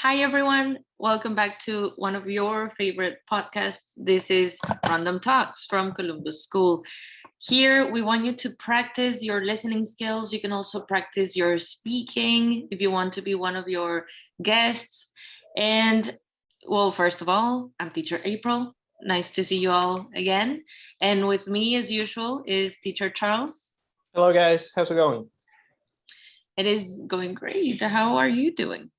Hi, everyone. Welcome back to one of your favorite podcasts. This is Random Talks from Columbus School. Here, we want you to practice your listening skills. You can also practice your speaking if you want to be one of your guests. And, well, first of all, I'm Teacher April. Nice to see you all again. And with me, as usual, is Teacher Charles. Hello, guys. How's it going? It is going great. How are you doing,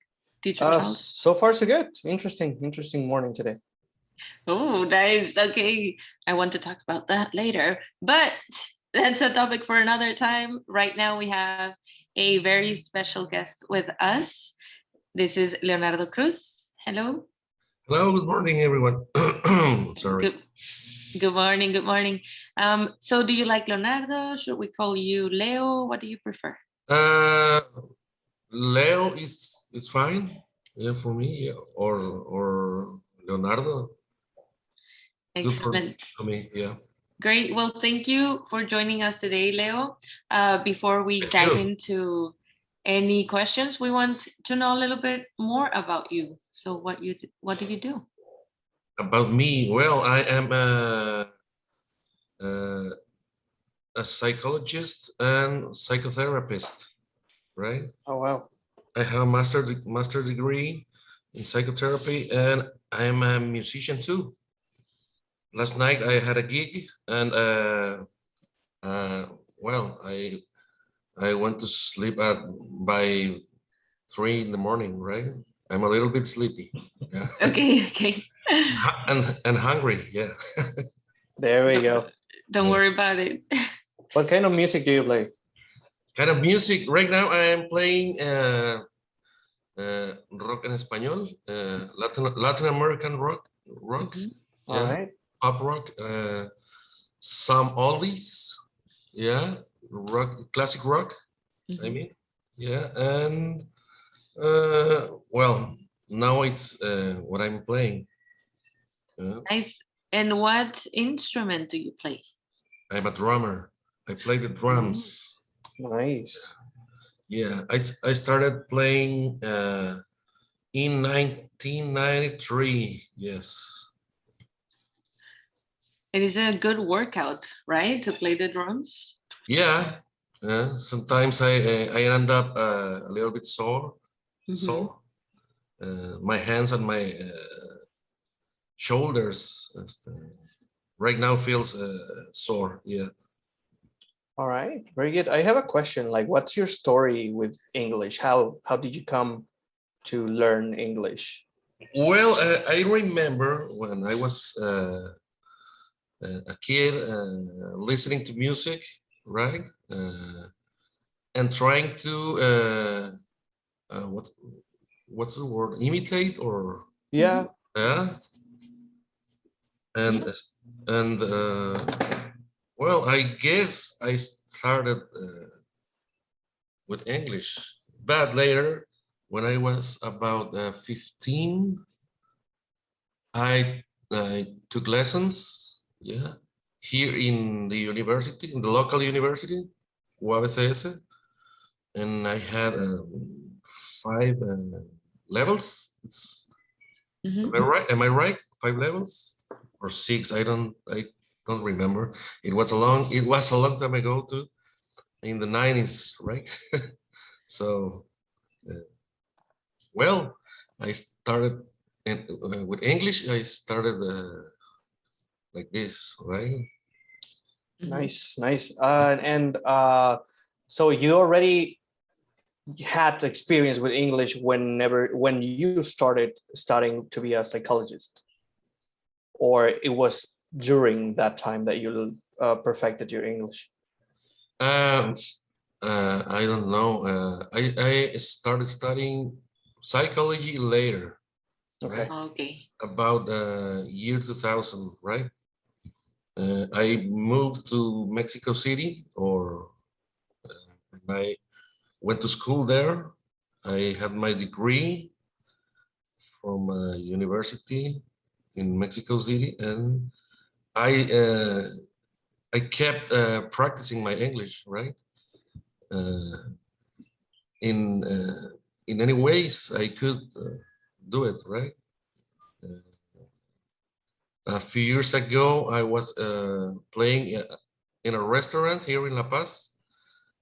Teacher Charles? So far, so good. Interesting morning today. Oh, nice. Okay. I want to talk about that later, but that's a topic for another time. Right now, we have a very special guest with us. This is Leonardo Cruz. Hello. Hello, good morning, everyone. Sorry. Good morning. Good morning. So do you like Leonardo? Should we call you Leo? What do you prefer? Leo is fine. Yeah, for me. Yeah. Or Leonardo. Excellent. For me, yeah. Great. Well, thank you for joining us today, Leo. Before we dive into any questions, we want to know a little bit more about you. So what do you do? About me, well, I am a psychologist and psychotherapist, right? Oh, wow. I have a master degree in psychotherapy, and I am a musician too. Last night I had a gig, and well, I went to sleep by 3 in the morning, right? I'm a little bit sleepy. Yeah. Okay. and hungry, yeah. There we go. Don't worry about it. What kind of music do you play? Kind of music right now I am playing rock en español, Latin American rock. Mm-hmm. Yeah. All right. Pop rock, some oldies, yeah, rock, classic rock. Mm-hmm. I mean, yeah, and well, now it's what I'm playing. Nice. And what instrument do you play? I'm a drummer. I play the drums. Nice. Yeah, I started playing in 1993. Yes. It is a good workout, right? To play the drums. Yeah. Sometimes I end up a little bit sore. Mm-hmm. Sore. My hands and my shoulders right now feels sore. Yeah. All right. Very good. I have a question. Like, what's your story with English? How did you come to learn English? Well, I remember when I was a kid listening to music, right? And trying to what's the word? Imitate or Yeah. yeah. And well, I guess I started with English, but later, when I was about 15, I took lessons, yeah, here in the university, in the local university, UABCS, and I had 5 levels. Mm-hmm. Am I right? 5 levels or 6? I don't remember. It was a long time ago too, in the 90s, right? So, well, I started with English. I started like this, right? Nice. So you already had experience with English when you started studying to be a psychologist, or it was during that time that you perfected your English? I don't know. I started studying psychology later. Okay. Right? Okay. About year 2000, right? I moved to Mexico City, I went to school there. I had my degree from a university in Mexico City, and I kept practicing my English, right? In any ways I could do it, right? Uh, a few years ago, I was playing in a restaurant here in La Paz,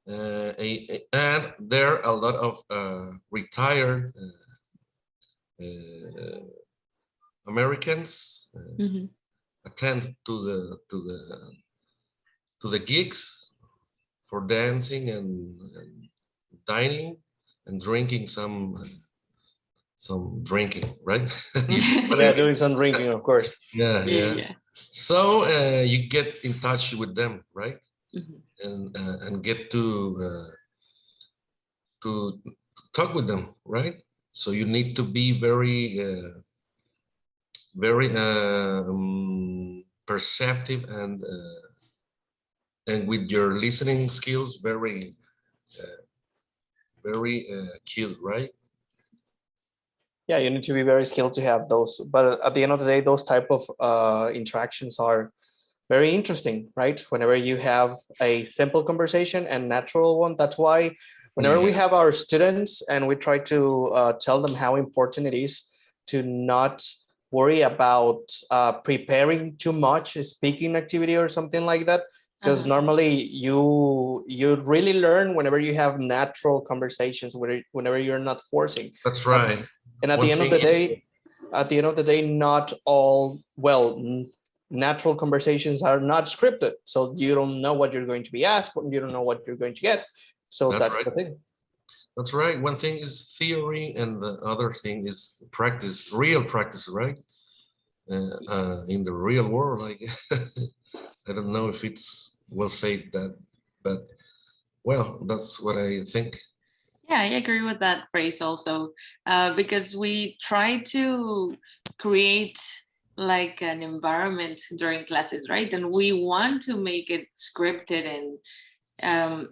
and there are a lot of retired Americans attend to the gigs for dancing and dining and drinking some drinking, right? Yeah, doing some drinking, of course. Yeah. So you get in touch with them, right? And get to talk with them, right? So you need to be very perceptive and with your listening skills very cute, right? Yeah, you need to be very skilled to have those. But at the end of the day, those type of interactions are very interesting, right? Whenever you have a simple conversation and natural one. That's why whenever we have our students and we try to tell them how important it is to not worry about preparing too much a speaking activity or something like that, because normally you really learn whenever you have natural conversations, whenever you're not forcing. That's right. And at the end of the day, not all, natural conversations are not scripted. So you don't know what you're going to be asked, you don't know what you're going to get. So that's right. the thing. That's right. One thing is theory and the other thing is practice, real practice, right? In the real world, like, I don't know if it's well said that, but well, that's what I think. Yeah, I agree with that phrase also, because we try to create like an environment during classes, right? And we want to make it scripted and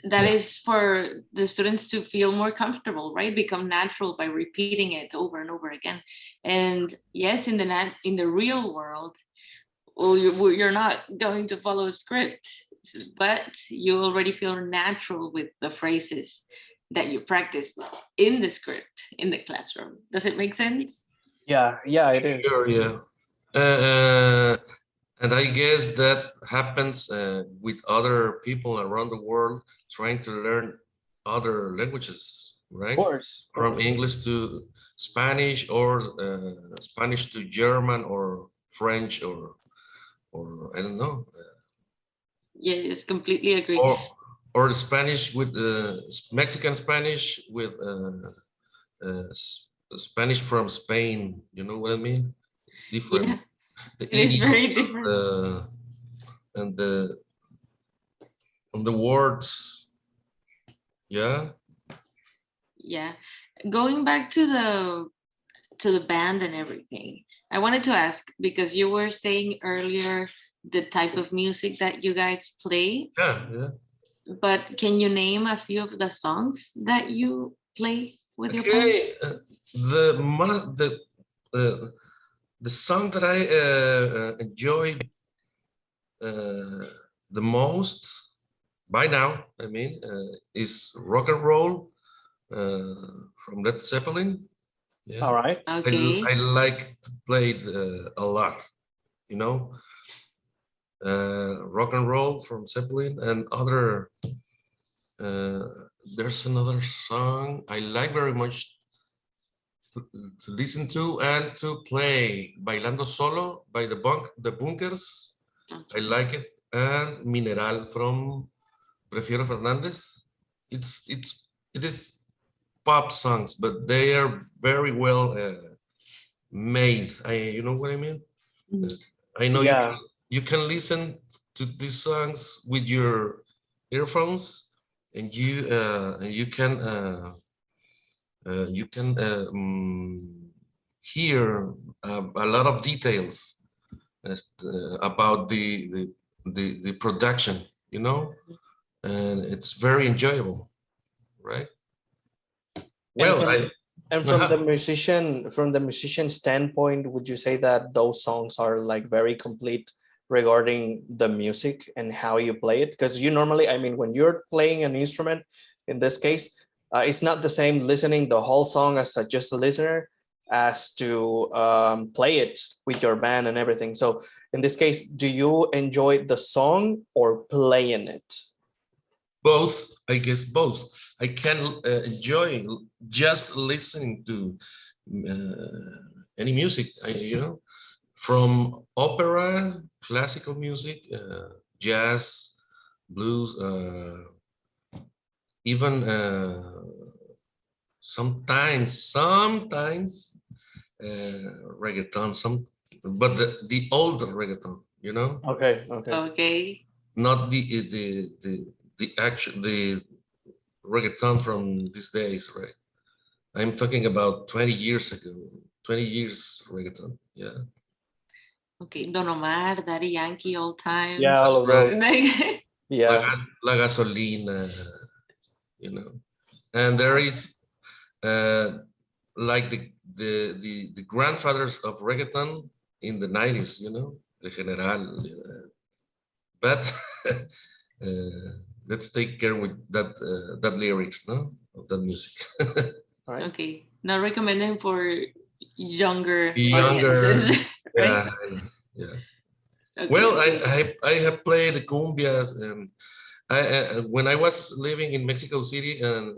that is for the students to feel more comfortable, right? Become natural by repeating it over and over again. And yes, in the real world, well, you're not going to follow a script, but you already feel natural with the phrases that you practice in the script in the classroom. Does it make sense? Yeah, it is. Sure, yeah. And I guess that happens with other people around the world trying to learn other languages, right? Of course. From English to Spanish, or Spanish to German, or French, or I don't know. Yes, completely agree. Or Spanish with Mexican Spanish with Spanish from Spain. You know what I mean? It's different. Yeah, The it is idiom, very different. and the words. Yeah. Yeah, going back to the band and everything, I wanted to ask, because you were saying earlier the type of music that you guys play, Yeah. but can you name a few of the songs that you play with your band? Okay. The song that I enjoyed the most by now, I mean, is Rock and Roll from Led Zeppelin. Yeah. All right. Okay. I like to play it a lot, you know. Rock and Roll from Zeppelin and other. There's another song I like very much to listen to and to play, Bailando Solo by the Bunkers. Okay. I like it. And Mineral from Prefiero Fernández. It is pop songs, but they are very well made. You know what I mean? I know you can listen to these songs with your earphones, and you can hear a lot of details about the production, you know, and it's very enjoyable, right? Well, and from the musician standpoint, would you say that those songs are like very complete regarding the music and how you play it? Because you normally, I mean, when you're playing an instrument, in this case, it's not the same listening the whole song as just a listener as to play it with your band and everything. So in this case, do you enjoy the song or playing it? Both, I guess both. I can enjoy just listening to any music, from opera, classical music, jazz, blues, even sometimes reggaeton, but the old reggaeton, Okay. not the reggaeton from these days, right? I'm talking about 20 years ago, 20 years reggaeton, yeah. Okay, Don Omar, Daddy Yankee, all times. Yeah, all of those. Yeah. La Gasolina, and there is like the grandfathers of reggaeton in the 90s, the General, but let's take care with that lyrics, no, of that music. Right. Okay, not recommending for younger audiences. Right? Yeah. Okay. Well, I have played the cumbias, and when I was living in Mexico City and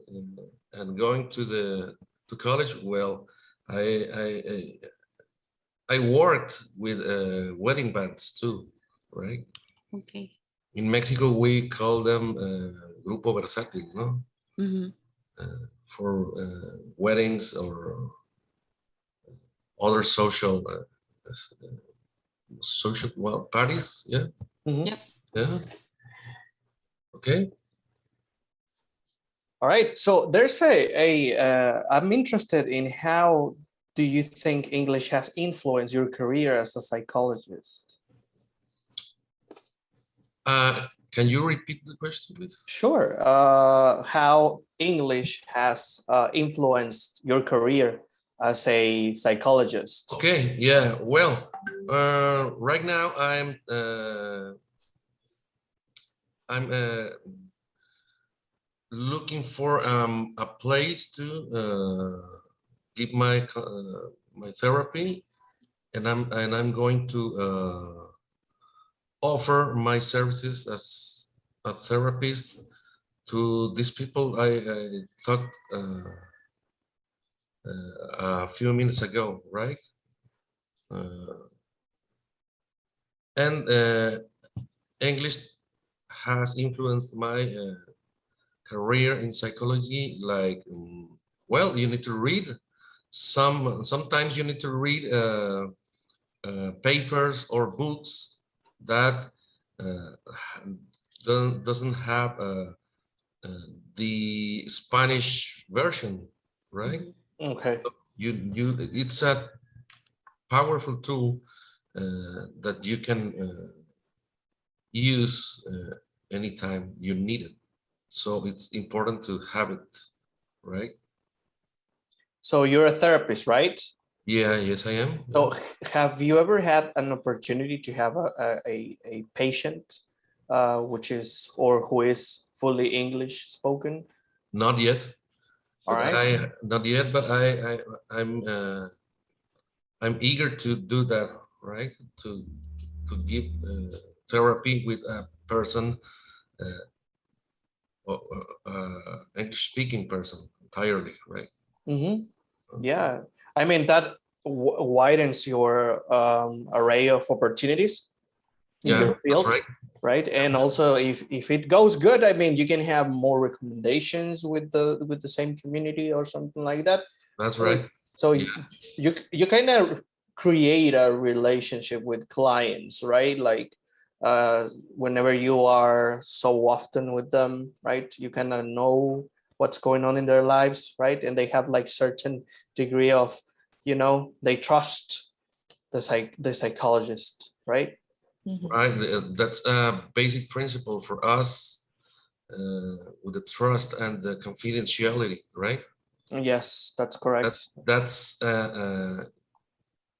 going to college, well, I worked with wedding bands too, right? Okay. In Mexico, we call them grupo versátil, no? Mm-hmm. For weddings or other social parties. Yeah. Mm-hmm. Yep. Yeah. Okay. All right. So there's I'm interested in how do you think English has influenced your career as a psychologist? Can you repeat the question, please? Sure. How English has influenced your career as a psychologist? Okay. Yeah. Well, right now I'm looking for a place to give my therapy, and I'm going to offer my services as a therapist to these people I talked a few minutes ago, right? And English has influenced my career in psychology. Like, well, you need to read sometimes you need to read papers or books that doesn't have the Spanish version, right? Okay. It's a powerful tool that you can use anytime you need it. So it's important to have it, right? So you're a therapist, right? Yeah, yes, I am. So have you ever had an opportunity to have a patient who is fully English spoken? Not yet. All right. Not yet, but I'm eager to do that, right? To give therapy with a person, English-speaking person entirely, right? Mm-hmm. Yeah, I mean that widens your array of opportunities in Yeah, your field, that's right. right? And also, if it goes good, I mean, you can have more recommendations with the same community or something like that. That's right. So Yeah. you kind of create a relationship with clients, right? Like whenever you are so often with them, right? You kind of know what's going on in their lives, right? And they have like certain degree of, they trust the psychologist, right? Right. That's a basic principle for us with the trust and the confidentiality, right? Yes, that's correct. That's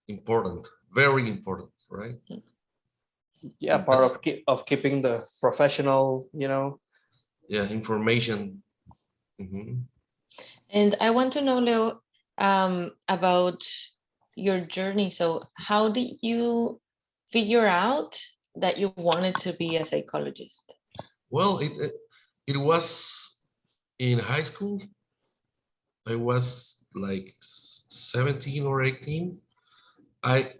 important, very important, right? Yeah, part of keeping the professional, Yeah, information. Mm-hmm. And I want to know, Leo, about your journey. So how did you figure out that you wanted to be a psychologist? Well, it was in high school. I was like 17 or 18. I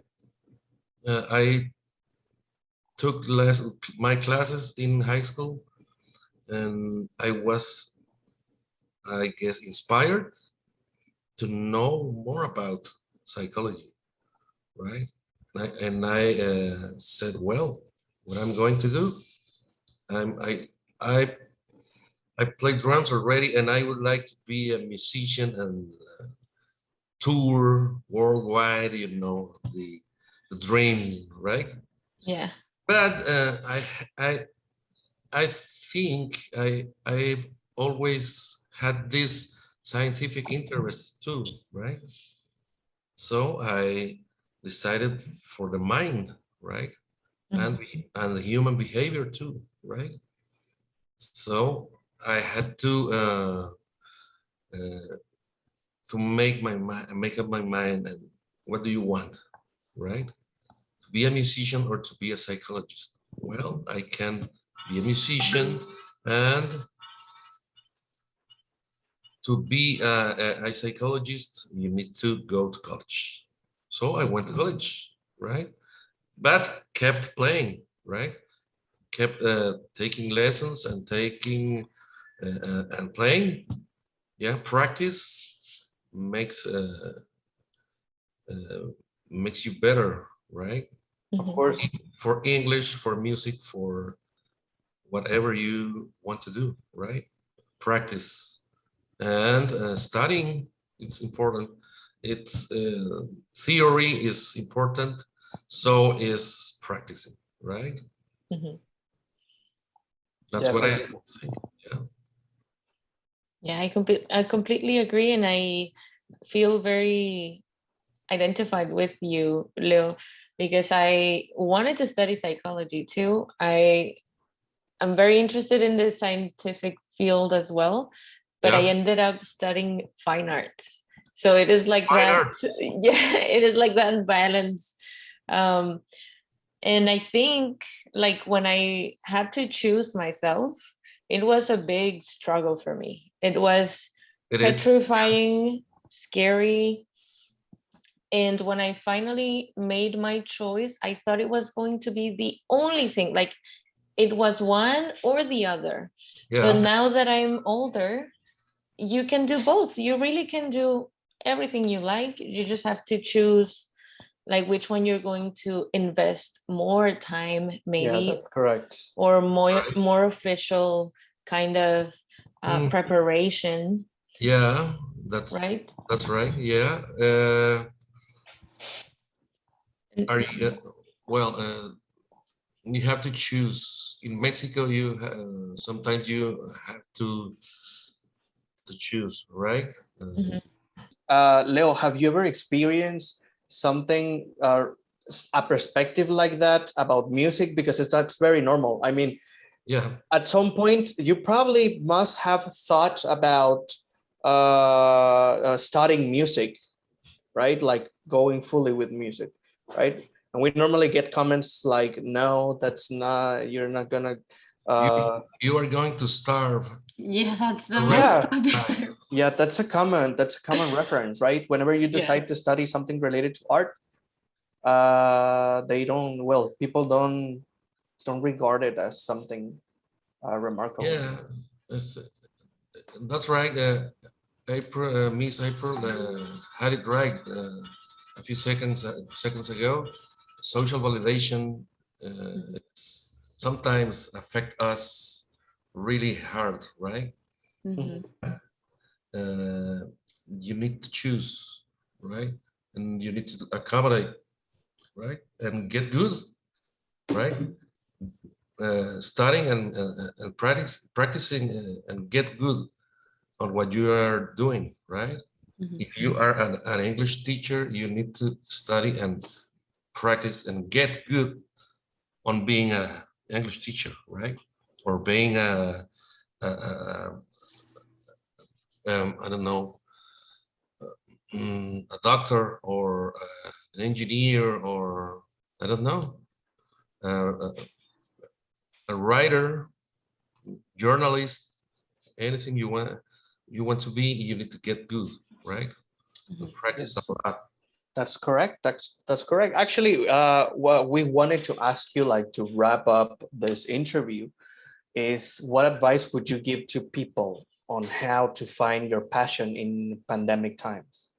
took my classes in high school, and I was, I guess, inspired to know more about psychology, right? And I said, well, what I'm going to do, I I play drums already, and I would like to be a musician and tour worldwide. The dream, right? Yeah. But I I think I always had this scientific interest too, right? So I decided for the mind, right? And the human behavior too, right? So I had uh, to make up my mind, and what do you want, right? To be a musician or to be a psychologist? Well, I can be a musician, and to be a psychologist, you need to go to college. So I went to college, right? But kept playing, right? Kept taking lessons and taking and playing. Yeah, practice makes uh, makes you better, right? Of course. For English, for music, for whatever you want to do, right? Practice and studying. It's important. It's theory is important. So is practicing, right? That's what I think. Yeah. Yeah, I completely agree, and I feel very identified with you, Leo, because I wanted to study psychology too. I'm very interested in the scientific field as well, but I Yeah. ended up studying fine arts. So it is like Fine that. arts. Yeah, it is like that balance. Um, and I think like when I had to choose myself, it was a big struggle for me. It was It is. petrifying, scary. And when I finally made my choice, I thought it was going to be the only thing. Like it was one or the other. But Yeah. now that I'm older, you can do both. You really can do everything you like. You just have to choose like which one you're going to invest more time, Yeah, maybe, that's correct. or more official kind of Mm, preparation, yeah, that's right? that's right. Yeah. Are you well? You have to choose. In Mexico, sometimes you have to choose, right? Mhm. Leo, have you ever experienced something, a perspective like that about music? Because that's very normal. I mean, Yeah. at some point, you probably must have thought about studying music, right? Like going fully with music, right? And we normally get comments like, no, that's not, you're not gonna. You are going to starve. Yeah, that's the Yeah, most popular. yeah, that's a common reference, right? Whenever you Yeah. decide to study something related to art, they don't, well, people don't regard it as something remarkable. Yeah, that's, that's right. April, Miss April had it right a few seconds ago. Social validation sometimes affect us really hard, right? Mhm. Uh, you need to choose, right? And you need to accommodate, right? And get good, right? Studying and practicing and get good on what you are doing, right? Mhm. If you are an English teacher, you need to study and practice and get good on being an English teacher, right? Or being a I don't know, a doctor or an engineer, or I don't know, uh, a writer, journalist, anything you want to be, you need to get good, right? And practice Yes. a lot. That's correct. That's correct. Actually, what we wanted to ask you, like to wrap up this interview, is what advice would you give to people on how to find your passion in pandemic times?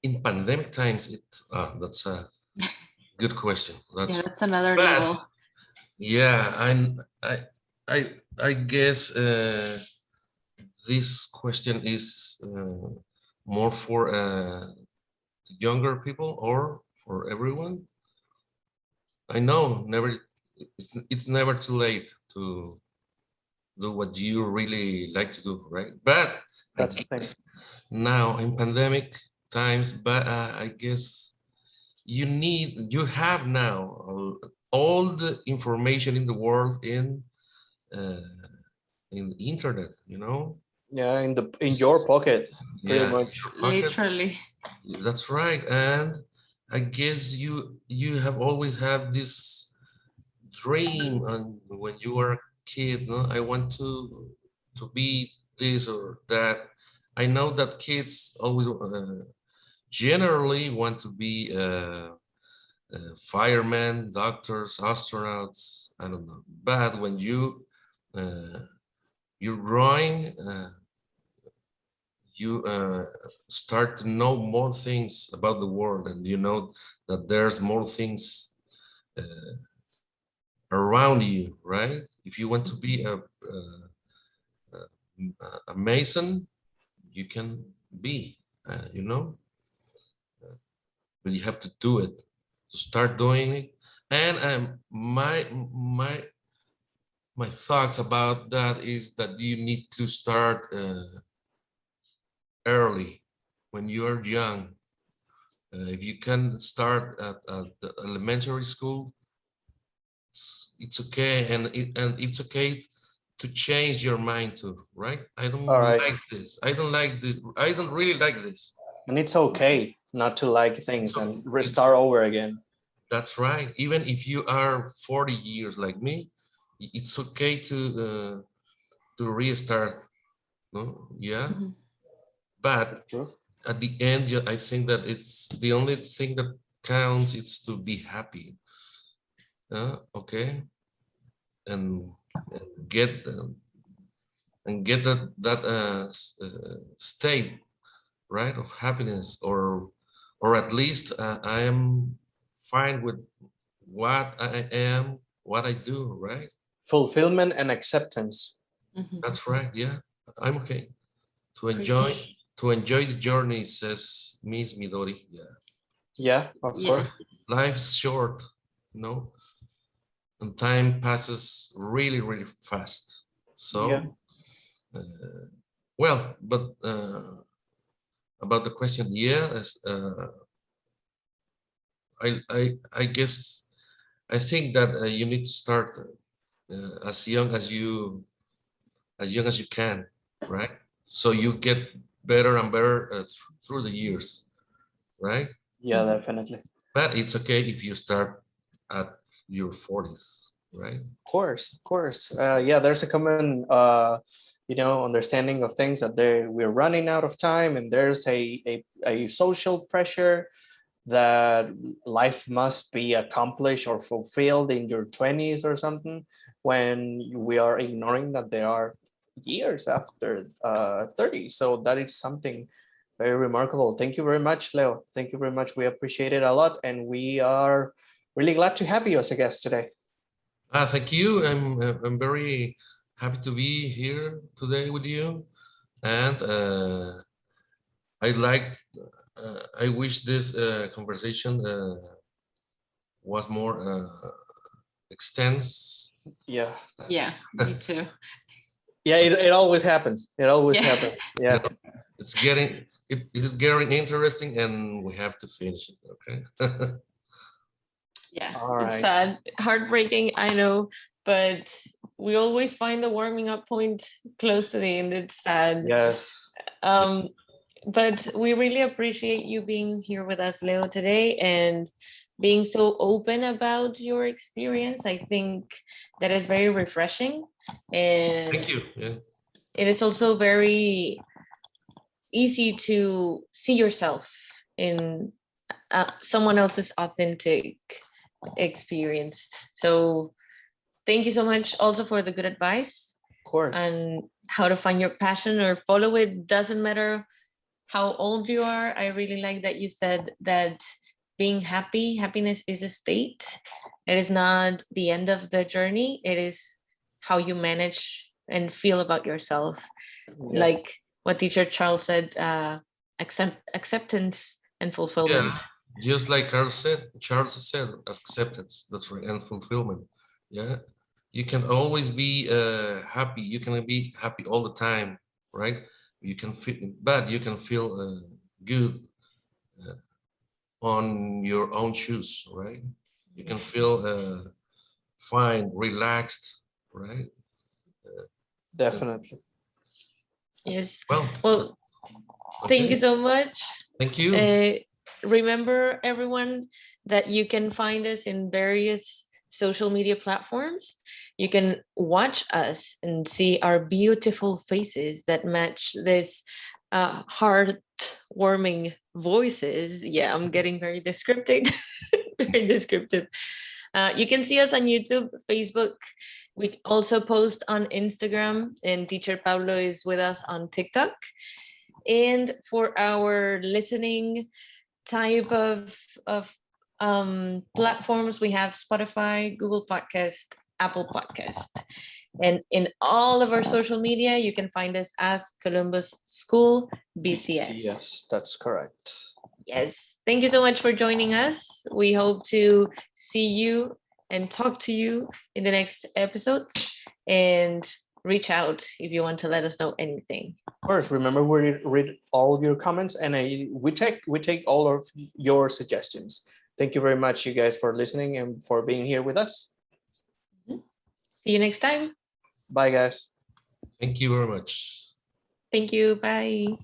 In pandemic times, that's a good question. Yeah, That's that's another bad. level. Yeah, I guess this question is more for younger people or for everyone. I know it's never too late to do what you really like to do, right? But I That's the thing. guess now in pandemic times, but I guess you have now all the information in the world uh, in the internet, you know. Yeah, in your pocket, pretty Yeah, in much. your pocket. Literally. That's right. And I guess you have always have this dream, and when you were a kid, no, I want to be this or that. I know that kids always generally want to be firemen, doctors, astronauts. I don't know. But when uh, you're growing, you start to know more things about the world, and you know that there's more things uh, around you, right? If you want to be a mason, you can be, you know, but you have to do it, to start doing it. And my thoughts about that is that you need to start early when you are young. If you can start at the elementary school, it's okay, and it's okay to change your mind too, right? I don't All right. like this. I don't like this. I don't really like this. And it's okay not to like things So and restart over again. that's right. Even if you are 40 years like me, it's okay to restart. No, yeah. Mhm. But True. at the end, I think that it's the only thing that counts. It's to be happy. Okay, and, and get that state, right, of happiness, or at least I am fine with what I am, what I do, right? Fulfillment and acceptance. Mhm. That's right. Yeah, I'm okay to enjoy Preach. to enjoy the journey, says Miss Midori. Yeah, Yeah, of course. Yes. life's short, you know, and time passes really, really fast. Yeah. So, well, but about the question, yes, I guess I think that you need to start as young as you can, right? So you get better and better through the years, right? Yeah, Mhm. definitely. But it's okay if you start at your 40s, right? Of course, of course. Yeah, there's a common, understanding of things that we're running out of time, and there's a social pressure that life must be accomplished or fulfilled in your 20s or something, when we are ignoring that there are years after 30. So that is something very remarkable. Thank you very much, Leo. Thank you very much. We appreciate it a lot, and we are really glad to have you as a guest today. Thank you. I'm very happy to be here today with you, and I wish this conversation was more extensive. Yeah. Yeah, me too. Yeah, it always happens. It always Yeah. happens. You Yeah. know, it is getting interesting, and we have to finish it. Okay. Yeah. All It's right. sad, heartbreaking, I know, but we always find a warming up point close to the end. It's sad. Yes. Um, But we really appreciate you being here with us, Leo, today, and being so open about your experience. I think that is very refreshing, and Thank you. Yeah. it is also very easy to see yourself in someone else's authentic experience. So thank you so much also for the good advice Of course. and how to find your passion or follow it. Doesn't matter how old you are. I really like that you said that being happy, happiness is a state. It is not the end of the journey. It is how you manage and feel about yourself. Yeah. Like what teacher Charles said, acceptance and fulfillment. Yeah, just like Charles said, acceptance, that's right, and fulfillment. Yeah, you can always be happy. You can be happy all the time, right? You can feel, but you can feel good on your own shoes, right? You can feel fine, relaxed, right? Definitely. Yes. Well, Well, thank you okay. so much. Thank you. Remember, everyone, that you can find us in various social media platforms. You can watch us and see our beautiful faces that match this heartwarming voices. Yeah, I'm getting very descriptive. Very descriptive. You can see us on YouTube, Facebook. We also post on Instagram, and teacher Pablo is with us on TikTok. And for our listening type of platforms, we have Spotify, Google Podcast, Apple Podcast. And in all of our social media, you can find us as Columbus School BCS. Yes, that's correct. Yes. Thank you so much for joining us. We hope to see you and talk to you in the next episodes, and reach out if you want to let us know anything. Of course, remember we read all of your comments, and we take all of your suggestions. Thank you very much, you guys, for listening and for being here with us. See you next time. Bye, guys. Thank you very much. Thank you. Bye.